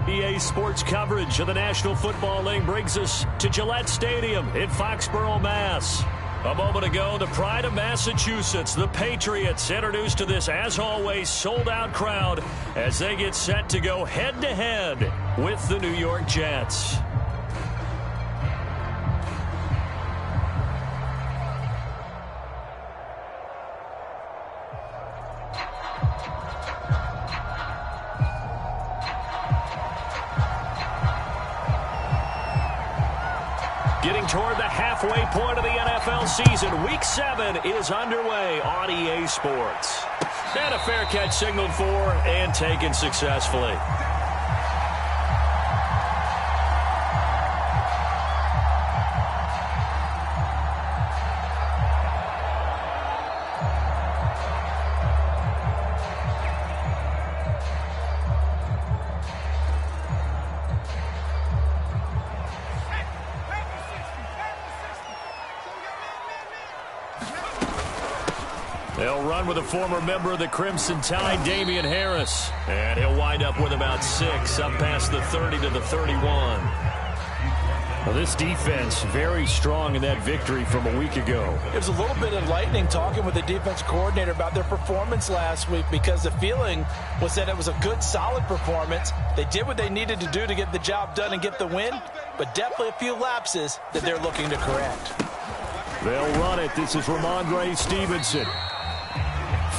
EA Sports coverage of the National Football League brings us to Gillette Stadium in Foxborough, Mass. A moment ago, the pride of Massachusetts, the Patriots, introduced to this, as always, sold-out crowd as they get set to go head-to-head with the New York Jets. Getting toward the halfway point of the NFL season, Week 7 is underway on EA Sports. And a fair catch signaled for and taken successfully. They'll run with a former member of the Crimson Tide, Damian Harris. And he'll wind up with about 6, up past the 30 to the 31. Well, this defense very strong in that victory from a week ago. It was a little bit enlightening talking with the defense coordinator about their performance last week, because the feeling was that it was a good, solid performance. They did what they needed to do to get the job done and get the win, but definitely a few lapses that they're looking to correct. They'll run it. This is Ramondre Stevenson.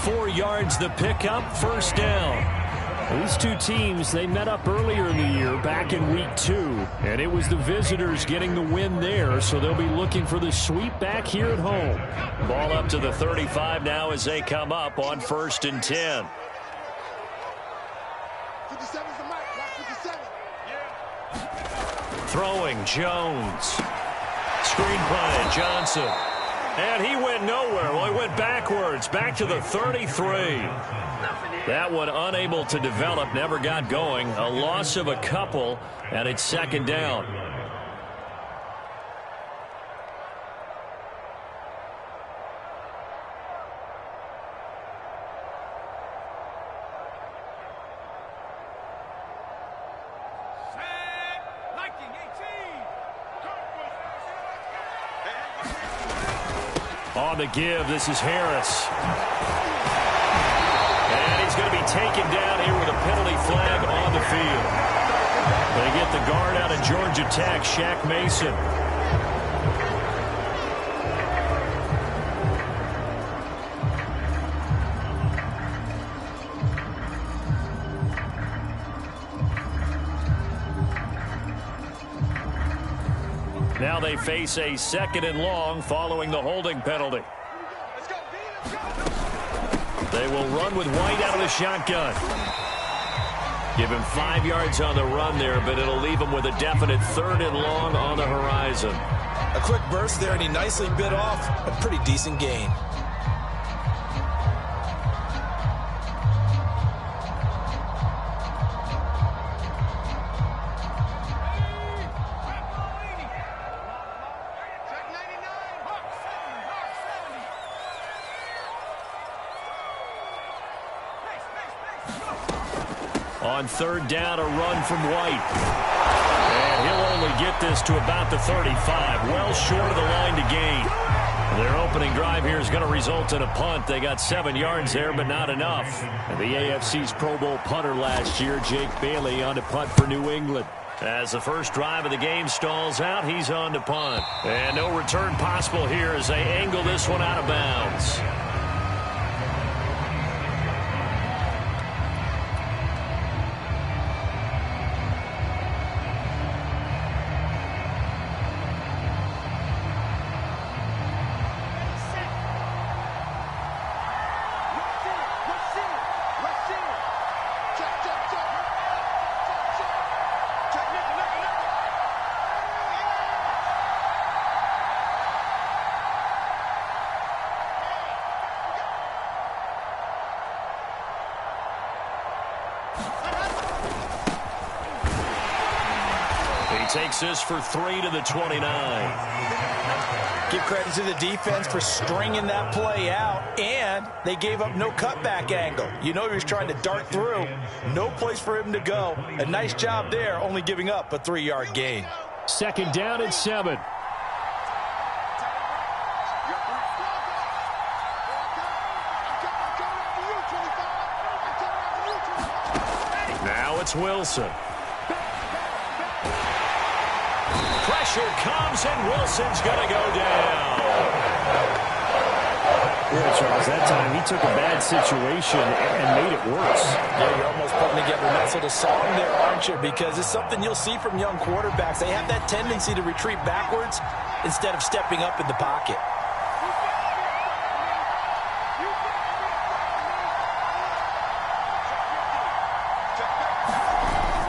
4 yards the pickup, first down. These two teams, they met up earlier in the year, back in Week 2, and it was the visitors getting the win there, so they'll be looking for the sweep back here at home. Ball up to the 35 now as they come up on 1st and 10. Throwing, Jones. Screen play, Johnson. And he went nowhere. Well, he went backwards, back to the 33. That one unable to develop, never got going. A loss of a couple, and it's 2nd down. On the give, this is Harris. And he's going to be taken down here with a penalty flag on the field. They get the guard out of Georgia Tech, Shaq Mason. Now they face a 2nd and long following the holding penalty. They will run with White out of the shotgun. Give him 5 yards on the run there, but it'll leave him with a definite 3rd and long on the horizon. A quick burst there, and he nicely bit off a pretty decent gain. On 3rd down, a run from White. And he'll only get this to about the 35, well short of the line to gain. Their opening drive here is going to result in a punt. They got 7 yards there, but not enough. And the AFC's Pro Bowl punter last year, Jake Bailey, on to punt for New England. As the first drive of the game stalls out, he's on to punt. And no return possible here as they angle this one out of bounds. Takes this for 3 to the 29. Give credit to the defense for stringing that play out, and they gave up no cutback angle. You know he was trying to dart through. No place for him to go. A nice job there, only giving up a 3-yard gain. 2nd down and 7. Now it's Wilson. Pressure comes, and Wilson's going to go down. Yeah, Charles, that time he took a bad situation and made it worse. Yeah, you're almost putting together a nice little song there, aren't you? Because it's something you'll see from young quarterbacks. They have that tendency to retreat backwards instead of stepping up in the pocket.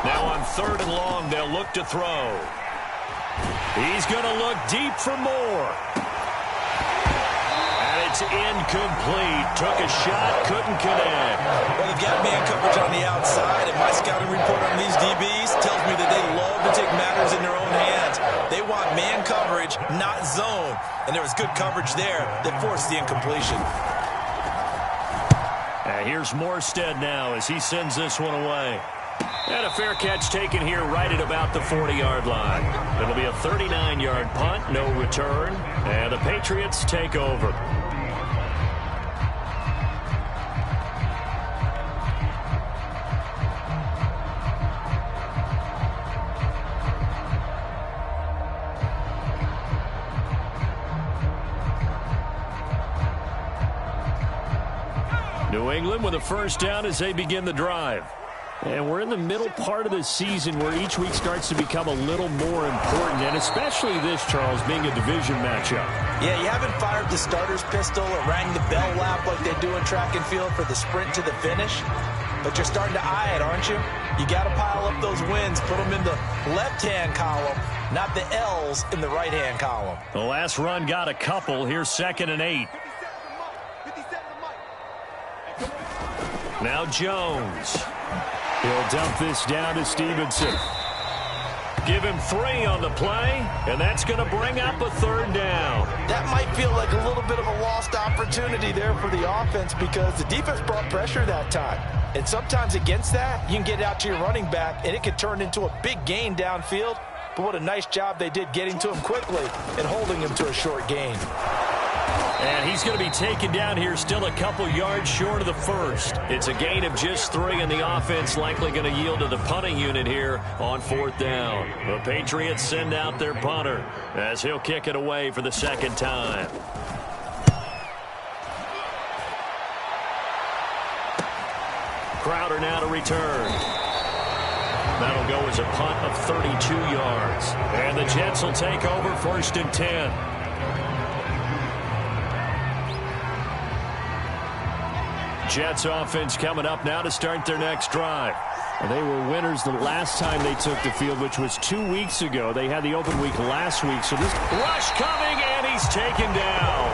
Now on 3rd and long, they'll look to throw. He's going to look deep for more. And it's incomplete. Took a shot, couldn't connect. Well, they've got man coverage on the outside, and my scouting report on these DBs tells me that they love to take matters in their own hands. They want man coverage, not zone. And there was good coverage there that forced the incompletion. Here's Morstead now as he sends this one away. And a fair catch taken here right at about the 40-yard line. It'll be a 39-yard punt, no return, and the Patriots take over. New England with a 1st down as they begin the drive. And we're in the middle part of the season where each week starts to become a little more important, and especially this, Charles, being a division matchup. Yeah, you haven't fired the starter's pistol or rang the bell lap like they do in track and field for the sprint to the finish, but you're starting to eye it, aren't you? You got to pile up those wins, put them in the left-hand column, not the L's in the right-hand column. The last run got a couple. Here's 2nd and 8. Now Jones. He'll dump this down to Stevenson. Give him 3 on the play, and that's going to bring up a 3rd down. That might feel like a little bit of a lost opportunity there for the offense because the defense brought pressure that time. And sometimes against that, you can get out to your running back, and it could turn into a big gain downfield. But what a nice job they did getting to him quickly and holding him to a short gain. And he's going to be taken down here still a couple yards short of the 1st. It's a gain of just 3, and the offense likely going to yield to the punting unit here on 4th down. The Patriots send out their punter as he'll kick it away for the 2nd time. Crowder now to return. That'll go as a punt of 32 yards. And the Jets will take over 1st and 10. Jets offense coming up now to start their next drive. They were winners the last time they took the field, which was 2 weeks ago. They had the open week last week. So this rush coming, and he's taken down.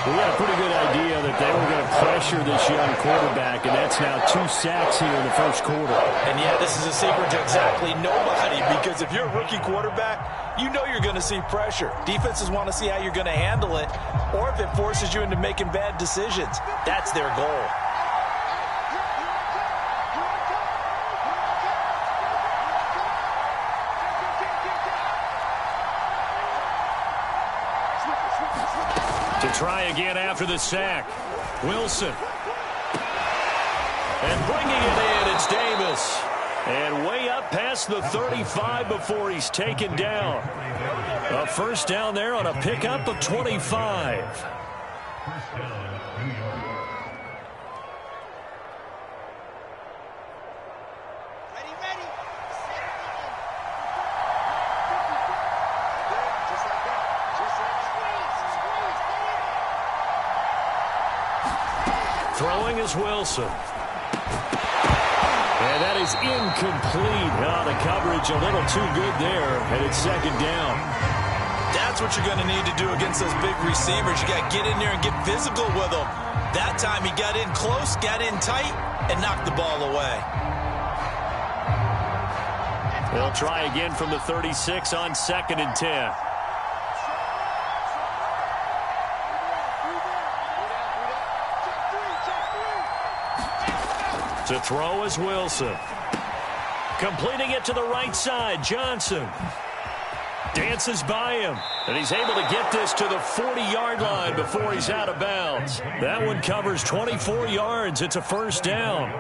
We had a pretty good idea that they were going to pressure this young quarterback, and that's now 2 sacks here in the 1st quarter. And yeah, this is a secret to exactly nobody, because if you're a rookie quarterback, you know you're going to see pressure. Defenses want to see how you're going to handle it, or if it forces you into making bad decisions. That's their goal. To try again after the sack. Wilson. And bringing it in, it's Davis. And way up past the 35 before he's taken down. A 1st down there on a pickup of 25. Throwing is Wilson. And that is incomplete. Oh, the coverage a little too good there, and it's 2nd down. That's what you're going to need to do against those big receivers. You got to get in there and get physical with them. That time he got in close, got in tight, and knocked the ball away. They'll try again from the 36 on 2nd and 10. To throw is Wilson. Completing it to the right side, Johnson. Dances by him, and he's able to get this to the 40-yard line before he's out of bounds. That one covers 24 yards. It's a first down.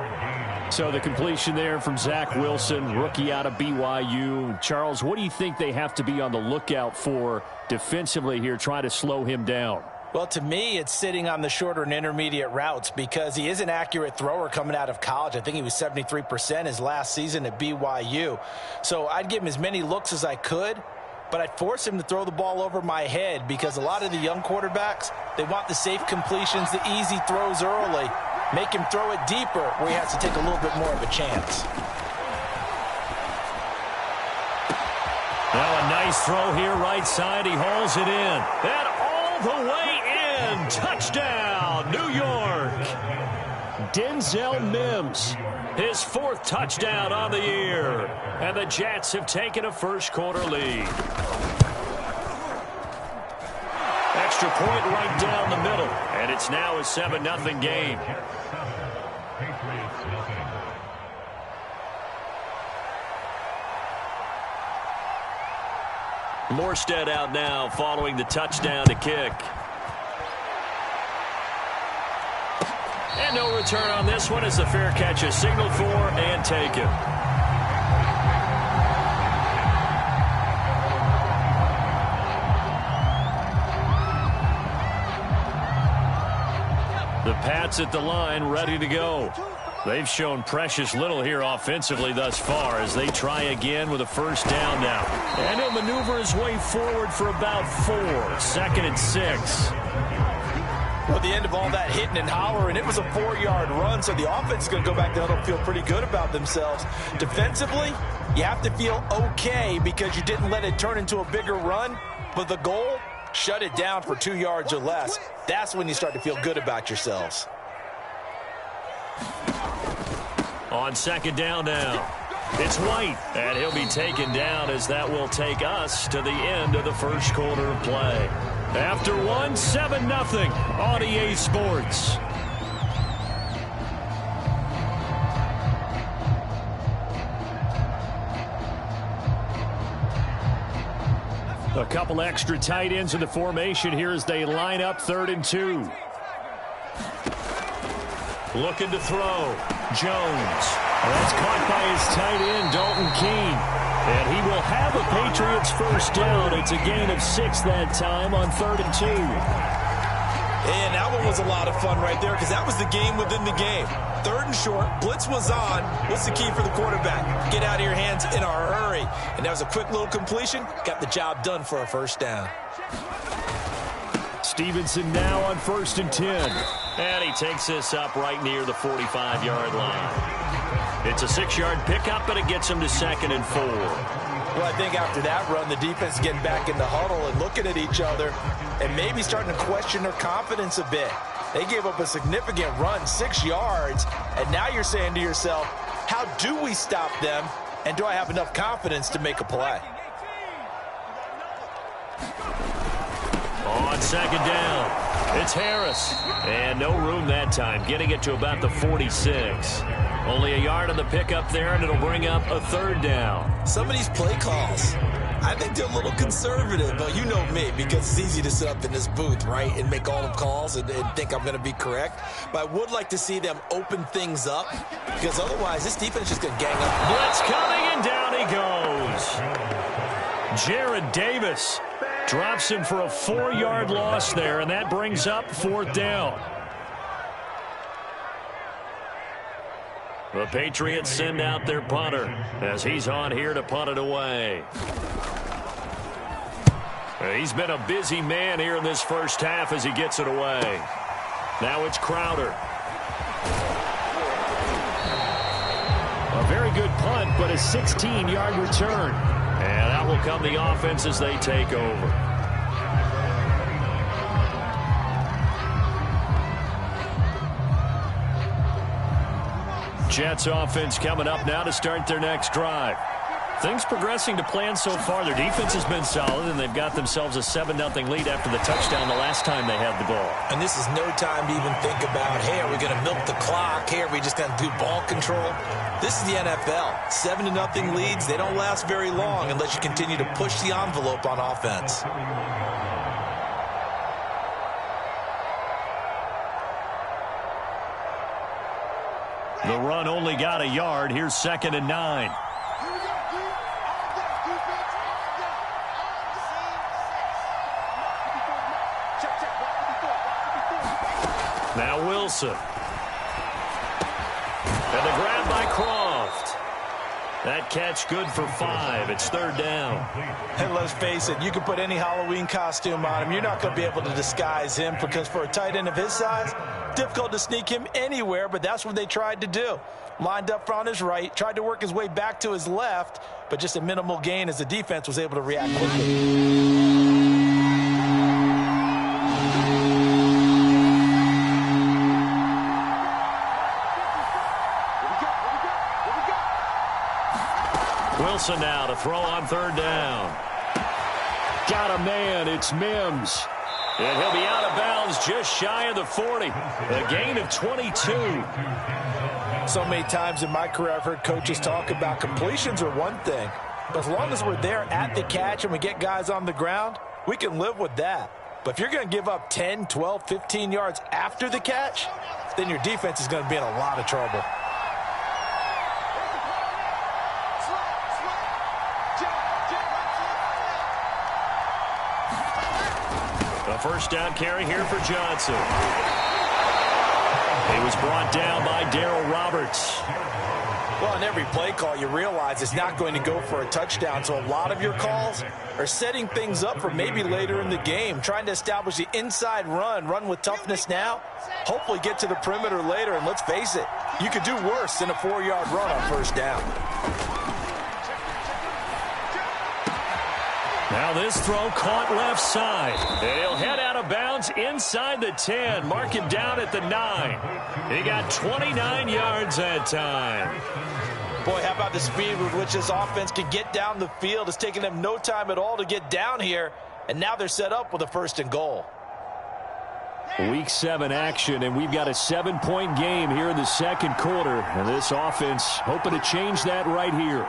So the completion there from Zach Wilson, rookie out of BYU. Charles, what do you think they have to be on the lookout for defensively here, trying to slow him down? Well, to me, it's sitting on the shorter and intermediate routes because he is an accurate thrower coming out of college. I think he was 73% his last season at BYU. So I'd give him as many looks as I could, but I'd force him to throw the ball over my head because a lot of the young quarterbacks, they want the safe completions, the easy throws early. Make him throw it deeper where he has to take a little bit more of a chance. Now a nice throw here, right side. He hauls it in. And all the way in. Touchdown, New York. Denzel Mims, his 4th touchdown on the year. And the Jets have taken a first-quarter lead. Extra point right down the middle. And it's now a 7-0 game. Morstead out now following the touchdown to kick. And no return on this one as the fair catch is signaled for and taken. The Pats at the line ready to go. They've shown precious little here offensively thus far as they try again with a first down now. And he'll maneuver his way forward for about 4. 2nd and 6. Well, at the end of all that hitting and hollering, it was a 4-yard run, so the offense is going to go back to huddle and feel pretty good about themselves. Defensively, you have to feel okay because you didn't let it turn into a bigger run, but the goal, shut it down for 2 yards or less. That's when you start to feel good about yourselves. On 2nd down now, it's White, and he'll be taken down as that will take us to the end of the first quarter of play. After 7-0 on EA Sports. A couple extra tight ends in the formation here as they line up 3rd and 2. Looking to throw. Jones. That's caught by his tight end, Dalton Keene. And he will have a Patriots first down. It's a gain of 6 that time on 3rd and 2. And that one was a lot of fun right there because that was the game within the game. 3rd and short, blitz was on. What's the key for the quarterback? Get out of your hands in a hurry. And that was a quick little completion. Got the job done for a first down. Stevenson now on 1st and 10. And he takes this up right near the 45-yard line. It's a 6-yard pickup, but it gets him to 2nd and 4. Well, I think after that run, the defense is getting back in the huddle and looking at each other and maybe starting to question their confidence a bit. They gave up a significant run, 6 yards, and now you're saying to yourself, how do we stop them, and do I have enough confidence to make a play? On 2nd down, it's Harris. And no room that time, getting it to about the 46. Only a yard on the pickup there, and it'll bring up a 3rd down. Some of these play calls, I think they're a little conservative, but you know me, because it's easy to sit up in this booth, right, and make all the calls and think I'm going to be correct. But I would like to see them open things up, because otherwise this defense is just going to gang up. Blitz coming, and down he goes. Jared Davis drops him for a 4-yard loss there, and that brings up 4th down. The Patriots send out their punter as he's on here to punt it away. He's been a busy man here in this first half as he gets it away. Now it's Crowder. A very good punt, but a 16-yard return. And out will come the offense as they take over. Jets offense coming up now to start their next drive. Things progressing to plan so far. Their defense has been solid, and they've got themselves a 7-0 lead after the touchdown the last time they had the ball. And this is no time to even think about, hey, are we going to milk the clock? Hey, are we just going to do ball control? This is the NFL. 7-0 leads, they don't last very long unless you continue to push the envelope on offense. The run only got a yard. Here's 2nd and 9. Now Wilson. And the grab by Croft. That catch good for 5. It's 3rd down. And let's face it, you can put any Halloween costume on him. You're not going to be able to disguise him because for a tight end of his size, difficult to sneak him anywhere, but that's what they tried to do. Lined up on his right, tried to work his way back to his left, but just a minimal gain as the defense was able to react quickly. Wilson now to throw on 3rd down. Got a man. It's Mims. And he'll be out of bounds just shy of the 40. A gain of 22. So many times in my career I've heard coaches talk about completions are one thing. But as long as we're there at the catch and we get guys on the ground, we can live with that. But if you're going to give up 10, 12, 15 yards after the catch, then your defense is going to be in a lot of trouble. A 1st down carry here for Johnson. He was brought down by Darryl Roberts. Well, in every play call, you realize it's not going to go for a touchdown. So a lot of your calls are setting things up for maybe later in the game, trying to establish the inside run with toughness now, hopefully get to the perimeter later. And let's face it, you could do worse than a 4-yard run on 1st down. Now this throw caught left side. And he'll head out of bounds inside the 10. Mark him down at the 9. He got 29 yards that time. Boy, how about the speed with which this offense can get down the field? It's taken them no time at all to get down here. And now they're set up with a 1st and goal. Week 7 action, and we've got a 7-point game here in the 2nd quarter. And this offense hoping to change that right here.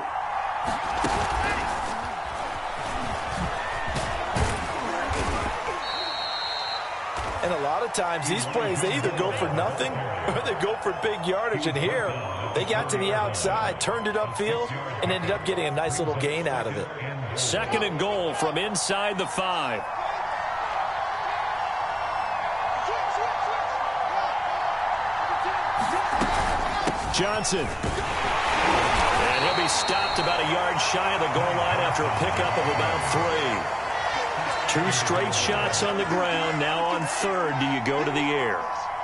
And a lot of times these plays, they either go for nothing or they go for big yardage. And here, they got to the outside, turned it upfield, and ended up getting a nice little gain out of it. 2nd and goal from inside the 5. Johnson. And he'll be stopped about a yard shy of the goal line after a pickup of about 3. 2 straight shots on the ground. Now on 3rd, do you go to the air?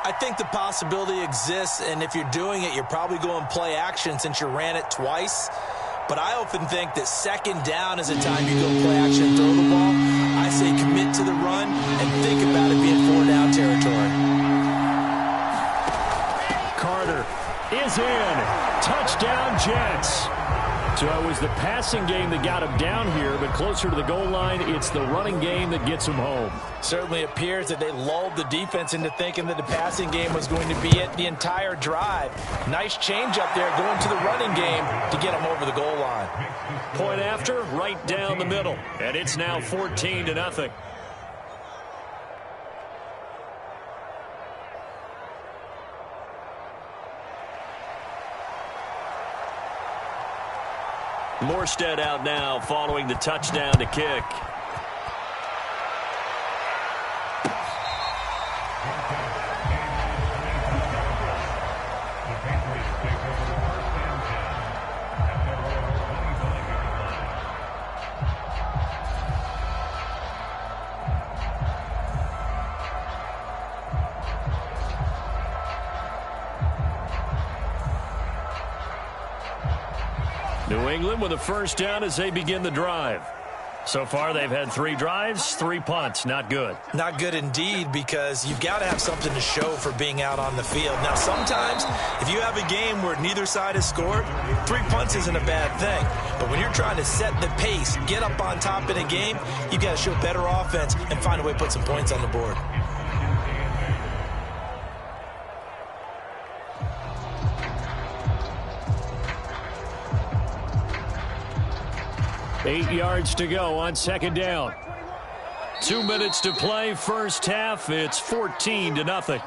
I think the possibility exists, and if you're doing it, you're probably going play action since you ran it twice. But I often think that 2nd down is a time you go play action and throw the ball. I say commit to the run and think about it being 4-down territory. Carter is in. Touchdown, Jets. So it was the passing game that got him down here, but closer to the goal line, it's the running game that gets him home. Certainly appears that they lulled the defense into thinking that the passing game was going to be it the entire drive. Nice change up there going to the running game to get him over the goal line. Point after, right down the middle, and it's now 14-0. Morstead out now following the touchdown to kick. New England with a 1st down as they begin the drive. So far, they've had 3 drives, 3 punts. Not good. Not good indeed, because you've got to have something to show for being out on the field. Now, sometimes, if you have a game where neither side has scored, 3 punts isn't a bad thing. But when you're trying to set the pace, get up on top in a game, you've got to show better offense and find a way to put some points on the board. Eight yards to go on second down. 2 minutes to play, first half. It's 14-0.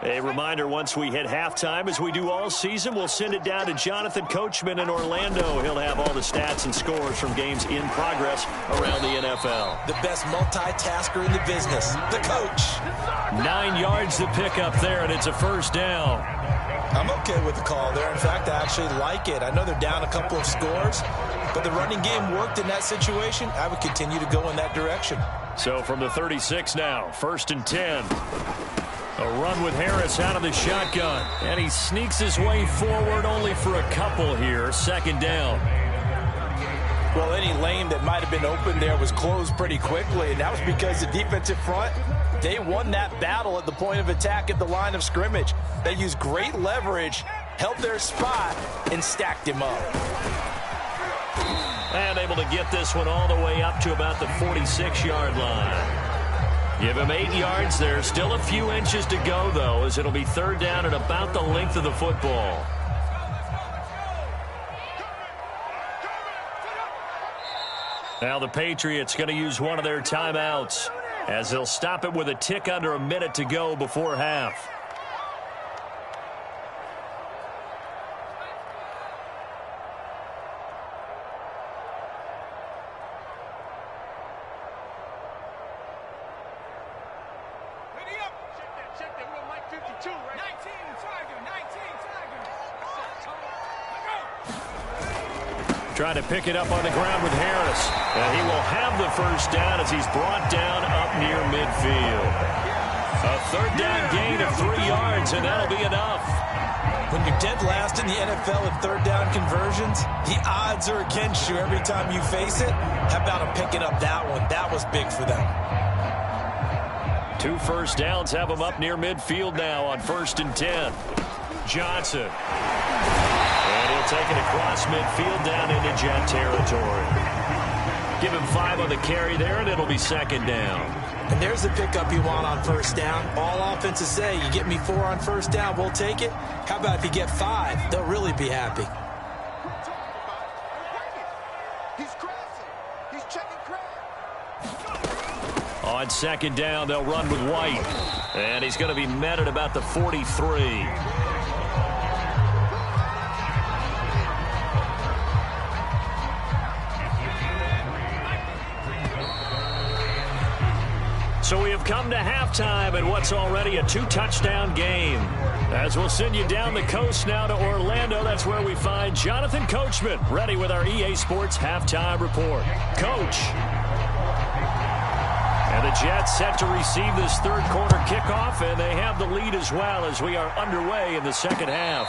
A reminder, once we hit halftime, as we do all season, we'll send it down to Jonathan Coachman in Orlando. He'll have all the stats and scores from games in progress around the NFL. The best multitasker in the business, the coach. 9 yards to pick up there, and it's a first down. I'm okay with the call there. In fact, I actually like it. I know they're down a couple of scores, but the running game worked in that situation. I would continue to go in that direction. So from the 36 now, 1st and 10. A run with Harris out of the shotgun. And he sneaks his way forward only for a couple here. 2nd down. Well, any lane that might have been open there was closed pretty quickly, and that was because the defensive front, they won that battle at the point of attack at the line of scrimmage. They used great leverage, held their spot, and stacked him up. And able to get this one all the way up to about the 46-yard line. Give him 8 yards there. Still a few inches to go, though, as it'll be 3rd down and about the length of the football. Now the Patriots going to use one of their timeouts, as they'll stop it with a tick under a minute to go before half. Trying to pick it up on the ground with Harris. And he will have the first down as he's brought down up near midfield. A 3rd down gain of 3 yards, and that'll be enough. When you're dead last in the NFL in 3rd down conversions, the odds are against you every time you face it. How about him picking up that one? That was big for them. 2 first downs have him up near midfield now on 1st and 10. Johnson. And he'll take it across midfield down into Jet territory. Give him 5 on the carry there, and it'll be 2nd down. And there's the pickup you want on 1st down. All offenses say, you get me 4 on 1st down, we'll take it. How about if you get 5? They'll really be happy. On 2nd down, they'll run with White. And he's going to be met at about the 43. So we have come to halftime in what's already a 2-touchdown game. As we'll send you down the coast now to Orlando, that's where we find Jonathan Coachman, ready with our EA Sports halftime report. Coach. And the Jets set to receive this 3rd quarter kickoff, and they have the lead as well as we are underway in the 2nd half.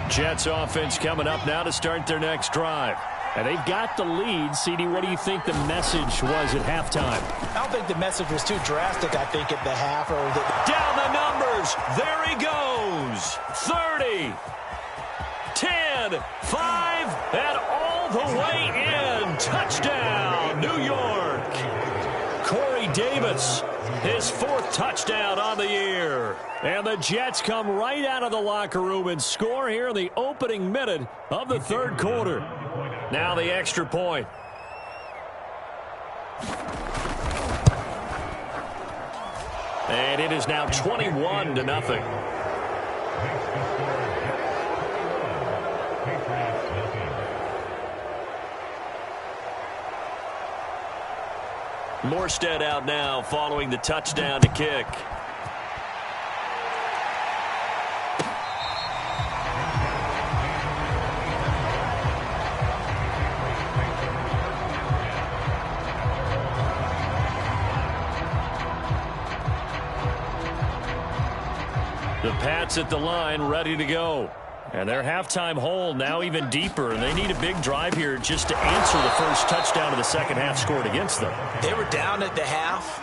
Jets offense coming up now to start their next drive. And they've got the lead. CD, what do you think the message was at halftime? I don't think the message was too drastic, I think, at the half. Down the numbers. There he goes. 30, 10, 5, and all the way in. Touchdown, New York. Corey Davis, his 4th touchdown on the year. And the Jets come right out of the locker room and score here in the opening minute of the 3rd quarter. Now the extra point. And it is now 21-0. Morstead out now following the touchdown to kick. The Pats at the line, ready to go. And their halftime hole now even deeper, and they need a big drive here just to answer the first touchdown of the second half scored against them. They were down at the half.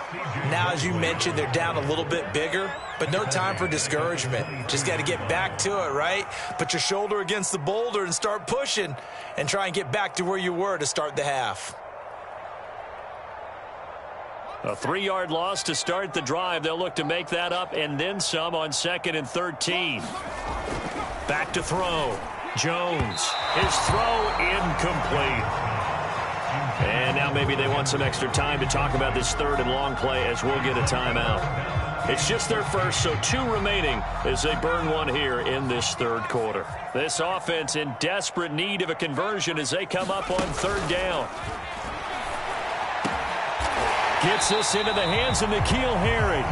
Now, as you mentioned, they're down a little bit bigger, but no time for discouragement. Just got to get back to it, right? Put your shoulder against the boulder and start pushing and try and get back to where you were to start the half. A 3-yard loss to start the drive. They'll look to make that up and then some on 2nd and 13. Back to throw. Jones. His throw incomplete. And now maybe they want some extra time to talk about this 3rd and long play as we'll get a timeout. It's just their first, so 2 remaining as they burn one here in this 3rd quarter. This offense in desperate need of a conversion as they come up on 3rd down. Gets this into the hands of N'Keal Harry.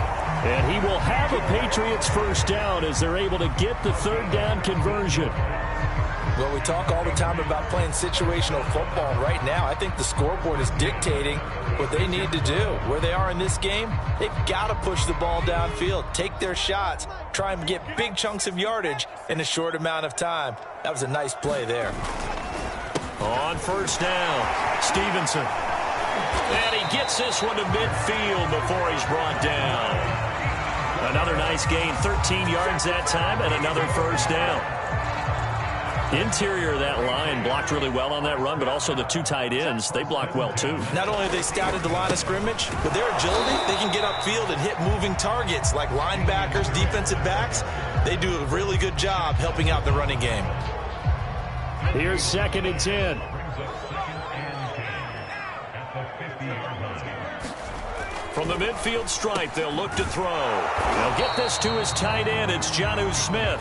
And he will have a Patriots first down as they're able to get the 3rd down conversion. Well, we talk all the time about playing situational football. Right now, I think the scoreboard is dictating what they need to do. Where they are in this game, they've got to push the ball downfield, take their shots, try and get big chunks of yardage in a short amount of time. That was a nice play there. On 1st down, Stevenson. And he gets this one to midfield before he's brought down. Another nice gain, 13 yards that time, and another 1st down. Interior of that line blocked really well on that run, but also the 2 tight ends, they blocked well too. Not only have they scouted the line of scrimmage, with their agility, they can get upfield and hit moving targets like linebackers, defensive backs. They do a really good job helping out the running game. Here's 2nd and 10. From the midfield stripe, they'll look to throw. They'll get this to his tight end. It's Jonnu Smith.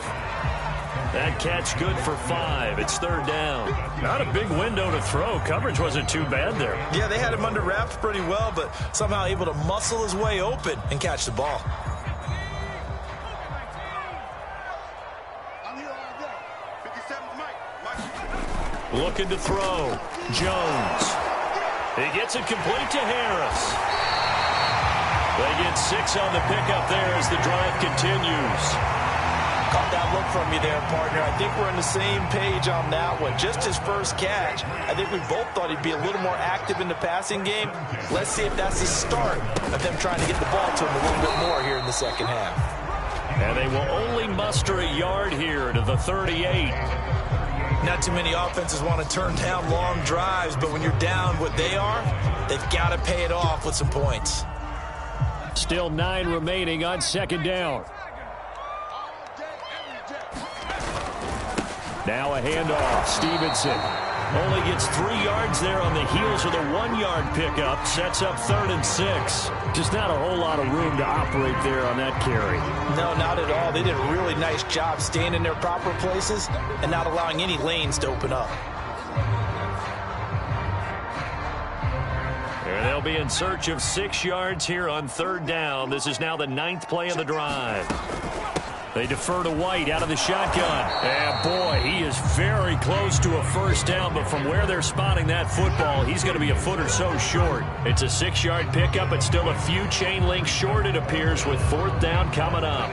That catch good for 5. It's 3rd down. Not a big window to throw. Coverage wasn't too bad there. Yeah, they had him under wraps pretty well, but somehow able to muscle his way open and catch the ball. Looking to throw. Jones. He gets it complete to Harris. They get 6 on the pickup there as the drive continues. Caught that look from you there, partner. I think we're on the same page on that one. Just his first catch. I think we both thought he'd be a little more active in the passing game. Let's see if that's the start of them trying to get the ball to him a little bit more here in the second half. And they will only muster a yard here to the 38. Not too many offenses want to turn down long drives, but when you're down what they are, they've got to pay it off with some points. Still 9 remaining on 2nd down. Now a handoff. Stevenson only gets 3 yards there on the heels of the 1-yard pickup. Sets up 3rd and 6. Just not a whole lot of room to operate there on that carry. No, not at all. They did a really nice job staying in their proper places and not allowing any lanes to open up. And they'll be in search of 6 yards here on 3rd down. This is now the 9th play of the drive. They defer to White out of the shotgun. And boy, he is very close to a 1st down, but from where they're spotting that football, he's going to be a foot or so short. It's a 6-yard pickup, but still a few chain links short, it appears, with 4th down coming up.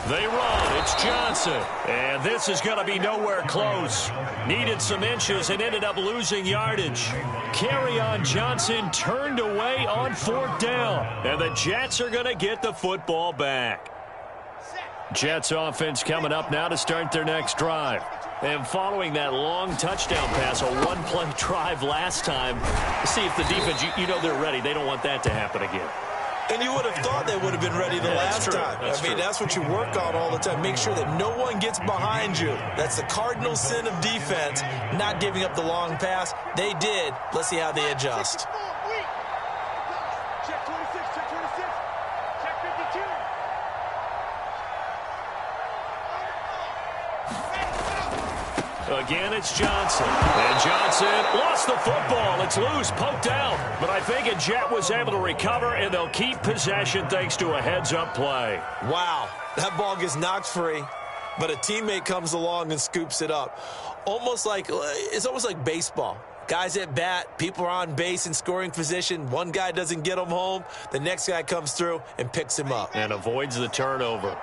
They run. It's Johnson. And this is going to be nowhere close. Needed some inches and ended up losing yardage. Kerryon Johnson turned away on 4th down. And the Jets are going to get the football back. Jets offense coming up now to start their next drive. And following that long touchdown pass, a 1-play drive last time, see if the defense, you know they're ready. They don't want that to happen again. And you would have thought they would have been ready the last time. That's what you work on all the time. Make sure that no one gets behind you. That's the cardinal sin of defense, not giving up the long pass. They did. Let's see how they adjust. Check 26, check 26. Check 52. Again, it's Johnson. And Johnson lost the football. It's loose, poked out. But I think a Jet was able to recover, and they'll keep possession thanks to a heads-up play. Wow, that ball gets knocked free, but a teammate comes along and scoops it up. It's almost like baseball. Guys at bat, people are on base in scoring position. One guy doesn't get him home. The next guy comes through and picks him up. And avoids the turnover.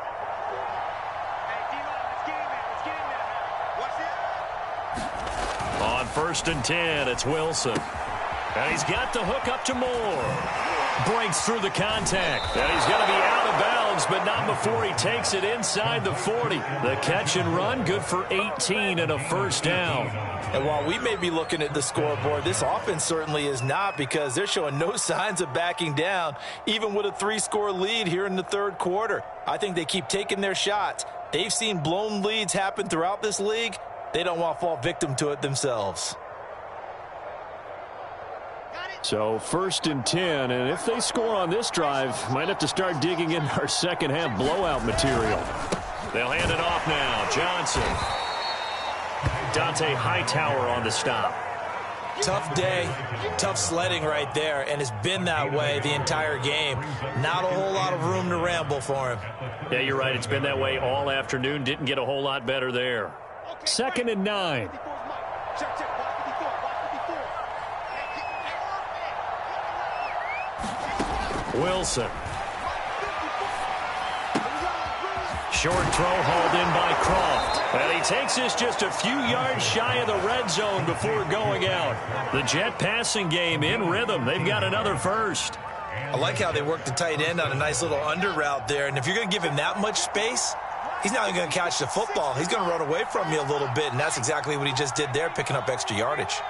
On 1st and 10, it's Wilson. And he's got the hook up to Moore. Breaks through the contact. And he's going to be out of bounds, but not before he takes it inside the 40. The catch and run, good for 18 and a first down. And while we may be looking at the scoreboard, this offense certainly is not, because they're showing no signs of backing down, even with a 3-score lead here in the third quarter. I think they keep taking their shots. They've seen blown leads happen throughout this league. They don't want to fall victim to it themselves. So 1st and 10, and if they score on this drive, might have to start digging in our second half blowout material. They'll hand it off now. Johnson. Dante Hightower on the stop. Tough day, tough sledding right there, and it's been that way the entire game. Not a whole lot of room to ramble for him. Yeah, you're right. It's been that way all afternoon. Didn't get a whole lot better there. 2nd and 9. Wilson. Short throw hauled in by Croft. And he takes this just a few yards shy of the red zone before going out. The Jet passing game in rhythm. They've got another first. I like how they work the tight end on a nice little under route there. And if you're going to give him that much space, he's not even going to catch the football. He's going to run away from you a little bit, and that's exactly what he just did there, picking up extra yardage.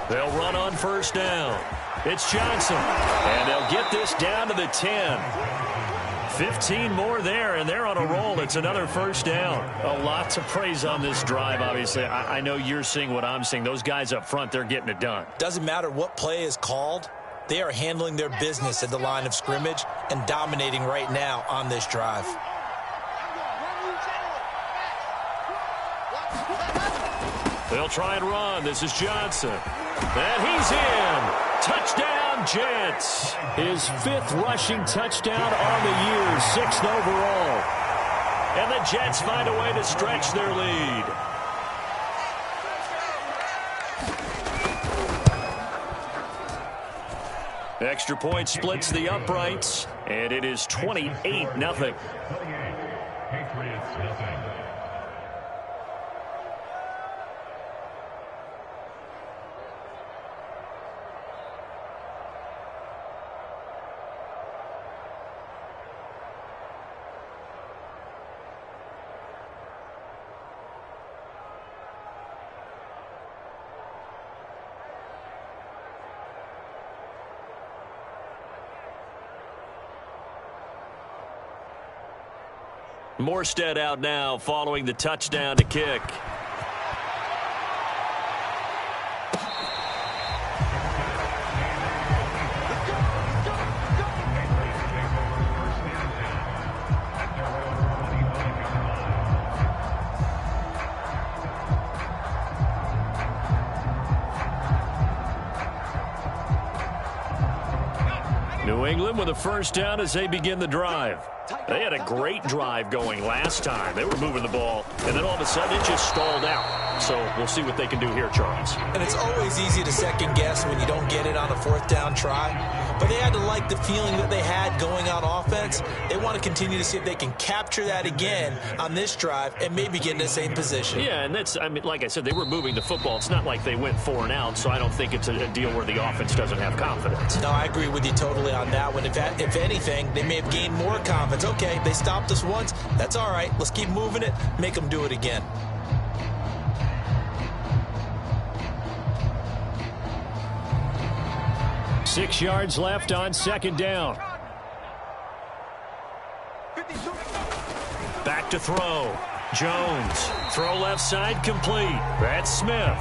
They'll run on 1st down. It's Johnson, and they'll get this down to the 10. 15 more there, and they're on a roll. It's another 1st down. A lot to praise on this drive, obviously. I know you're seeing what I'm seeing. Those guys up front, they're getting it done. Doesn't matter what play is called. They are handling their business at the line of scrimmage and dominating right now on this drive. They'll try and run. This is Johnson. And he's in. Touchdown, Jets. His 5th rushing touchdown on the year, 6th overall. And the Jets find a way to stretch their lead. Extra point splits the uprights, and it is 28-0. Morstead out now following the touchdown to kick. New England with a 1st down as they begin the drive. They had a great drive going last time. They were moving the ball, and then all of a sudden it just stalled out. So we'll see what they can do here, Charles. And it's always easy to second guess when you don't get it on a 4th down try. But they had to like the feeling that they had going on offense. They want to continue to see if they can capture that again on this drive and maybe get in the same position. Yeah, and that's, I mean, like I said, they were moving the football. It's not like they went 4 and out, so I don't think it's a deal where the offense doesn't have confidence. No, I agree with you totally on that one. If anything, they may have gained more confidence. Okay, they stopped us once. That's all right. Let's keep moving it. Make them do it again. Six yards left on 2nd down. Back to throw. Jones. Throw left side complete. That's Smith.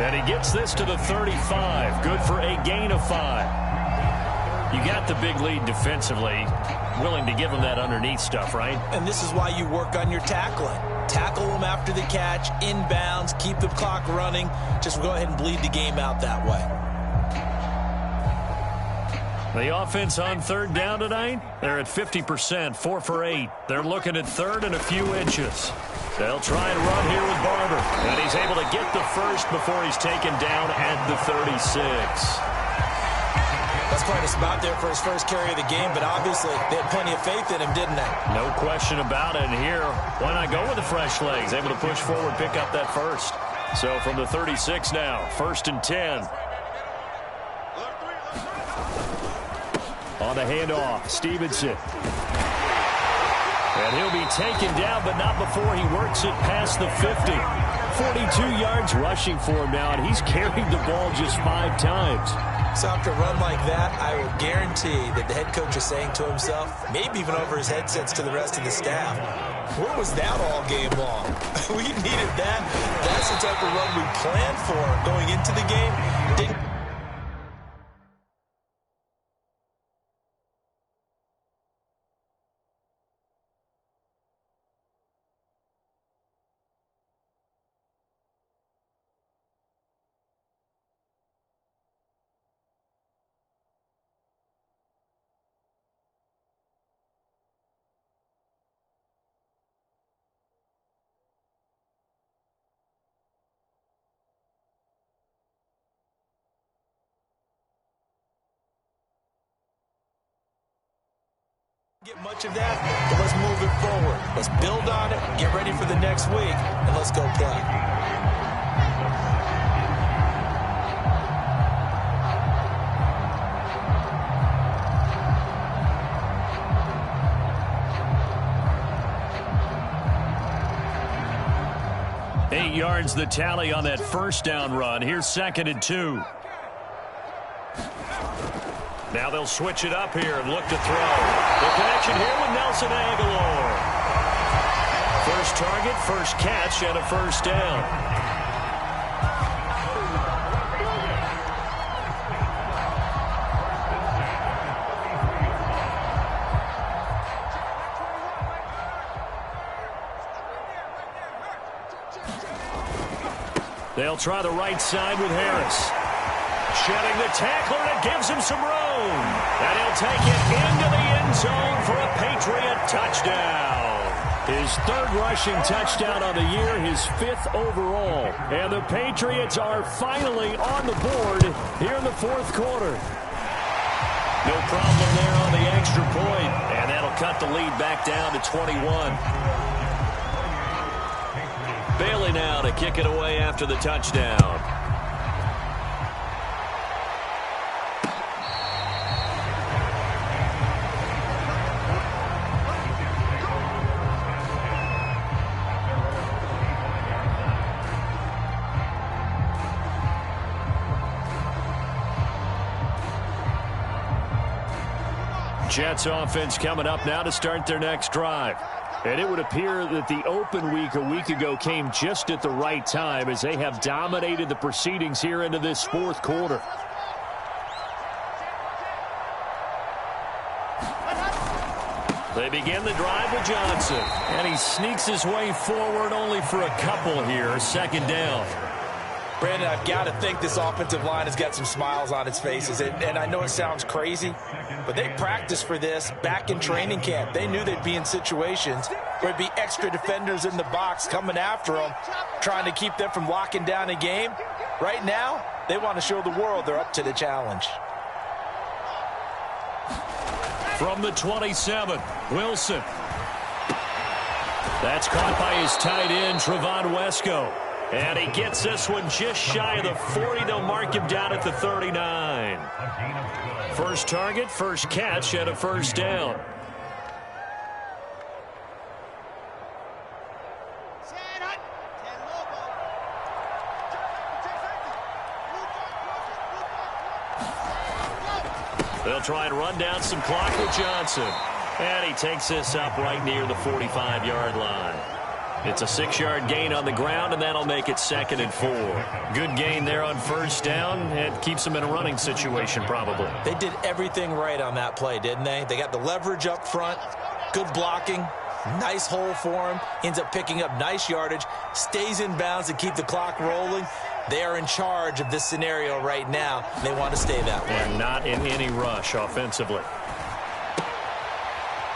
And he gets this to the 35. Good for a gain of 5. You got the big lead defensively, willing to give them that underneath stuff, right? And this is why you work on your tackling. Tackle them after the catch, inbounds, keep the clock running. Just go ahead and bleed the game out that way. The offense on third down tonight, they're at 50%, 4 for 8. They're looking at third and a few inches. They'll try and run here with Barber. And he's able to get the first before he's taken down at the 36. That's quite a spot there for his first carry of the game, but obviously they had plenty of faith in him, didn't they? No question about it. And here, why not go with the fresh legs? Able to push forward, pick up that first. So from the 36 now, 1st and 10. On the handoff, Stevenson. And he'll be taken down, but not before he works it past the 50. 42 yards rushing for him now, and he's carried the ball just 5 times. So after a run like that, I will guarantee that the head coach is saying to himself, maybe even over his headsets to the rest of the staff, where was that all game long? We needed that. That's the type of run we planned for going into the game. Get much of that, but let's move it forward. Let's build on it, get ready for the next week, and let's go play. Eight yards the tally on that first down run. Here's 2nd and 2. Now they'll switch it up here and look to throw. The connection here with Nelson Aguilar. First target, first catch, and a first down. They'll try the right side with Harris. Shedding the tackler, and it gives him some room. And he'll take it into the end zone for a Patriot touchdown. His 3rd rushing touchdown on the year, his 5th overall. And the Patriots are finally on the board here in the 4th quarter. No problem there on the extra point. And that'll cut the lead back down to 21. Bailey now to kick it away after the touchdown. Jets offense coming up now to start their next drive. And it would appear that the open week a week ago came just at the right time as they have dominated the proceedings here into this 4th quarter. They begin the drive with Johnson. And he sneaks his way forward only for a couple here. 2nd down. Brandon, I've got to think this offensive line has got some smiles on its faces. And I know it sounds crazy, but they practiced for this back in training camp. They knew they'd be in situations where there'd be extra defenders in the box coming after them, trying to keep them from locking down a game. Right now, they want to show the world they're up to the challenge. From the 27, Wilson. That's caught by his tight end, Trevon Wesco. And he gets this one just shy of the 40. They'll mark him down at the 39. First target, first catch, and a first down. They'll try and run down some clock with Johnson. And he takes this up right near the 45-yard line. It's a 6-yard gain on the ground, and that'll make it 2nd and 4. Good gain there on first down. It keeps them in a running situation, probably. They did everything right on that play, didn't they? They got the leverage up front, good blocking, nice hole for him, ends up picking up nice yardage, stays in bounds to keep the clock rolling. They are in charge of this scenario right now. They want to stay that way. And not in any rush offensively.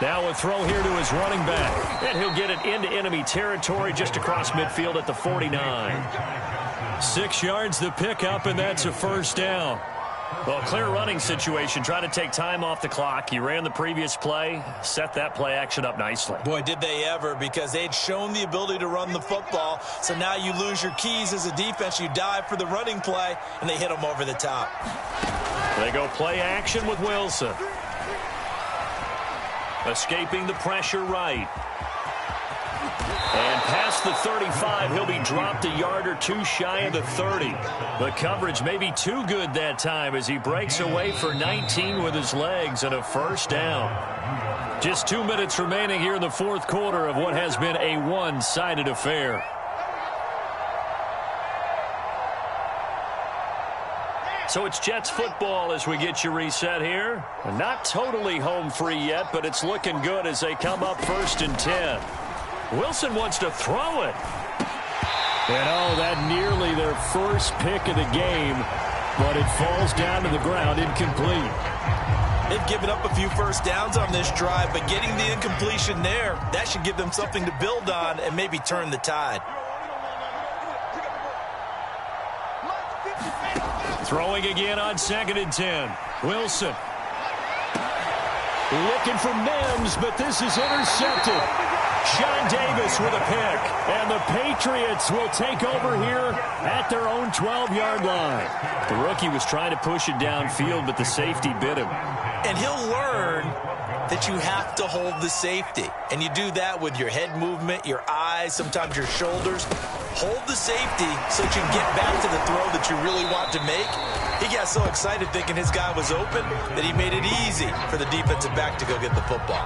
Now a throw here to his running back. And he'll get it into enemy territory just across midfield at the 49. 6 yards the pickup, and that's a first down. Well, clear running situation. Try to take time off the clock. He ran the previous play, set that play action up nicely. Boy, did they ever, because they had shown the ability to run the football. So now you lose your keys as a defense. You dive for the running play, and they hit them over the top. They go play action with Wilson. Escaping the pressure right. And past the 35, he'll be dropped a yard or two shy of the 30. The coverage may be too good that time as he breaks away for 19 with his legs and a first down. Just 2 minutes remaining here in the fourth quarter of what has been a one-sided affair. So it's Jets football as we get you reset here. Not totally home free yet, but it's looking good as they come up 1st and 10. Wilson wants to throw it. And oh, that nearly their first pick of the game, but it falls down to the ground incomplete. They've given up a few first downs on this drive, but getting the incompletion there, that should give them something to build on and maybe turn the tide. Throwing again on 2nd and 10. Wilson. Looking for Mims, but this is intercepted. Sean Davis with a pick. And the Patriots will take over here at their own 12-yard line. The rookie was trying to push it downfield, but the safety bit him. And he'll learn that you have to hold the safety. And you do that with your head movement, your eyes, sometimes your shoulders. Hold the safety so that you can get back to the throw that you really want to make. He got so excited thinking his guy was open that he made it easy for the defensive back to go get the football.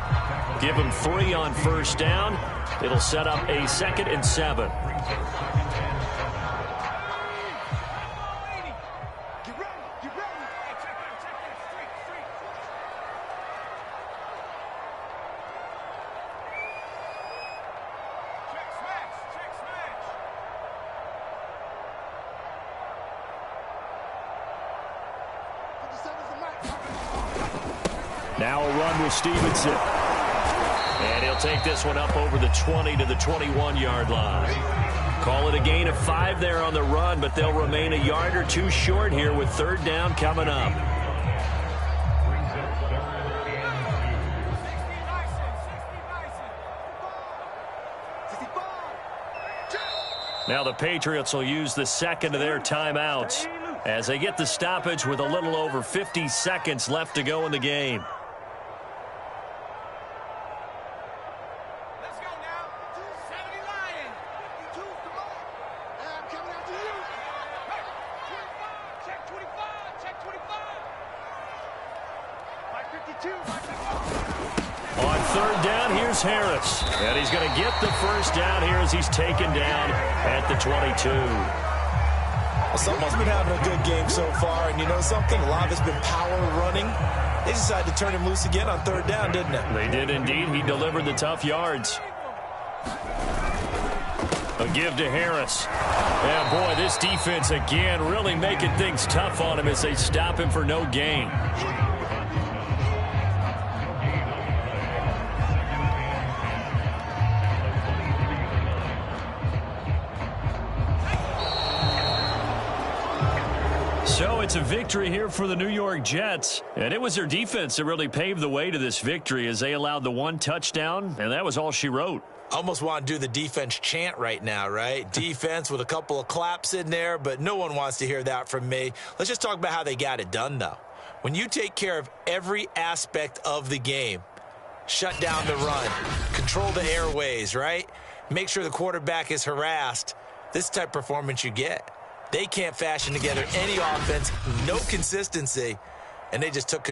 Give him 3 on first down. It'll set up a 2nd and 7. Now a run with Stevenson. And he'll take this one up over the 20 to the 21-yard line. Call it a gain of 5 there on the run, but they'll remain a yard or two short here with 3rd down coming up. Now the Patriots will use the 2nd of their timeouts as they get the stoppage with a little over 50 seconds left to go in the game. On 3rd down, here's Harris. And he's going to get the first down here as he's taken down at the 22. Well, someone's been having a good game so far, and you know something? A lot of it's been power running. They decided to turn him loose again on 3rd down, didn't they? They did indeed. He delivered the tough yards. A give to Harris. Yeah, boy, this defense again really making things tough on him as they stop him for no gain. So it's a victory here for the New York Jets. And it was their defense that really paved the way to this victory as they allowed the 1 touchdown, and that was all she wrote. Almost want to do the defense chant right now, right? Defense with a couple of claps in there, but no one wants to hear that from me. Let's just talk about how they got it done, though. When you take care of every aspect of the game, shut down the run, control the airways, right? Make sure the quarterback is harassed. This type of performance you get. They can't fashion together any offense, no consistency, and they just took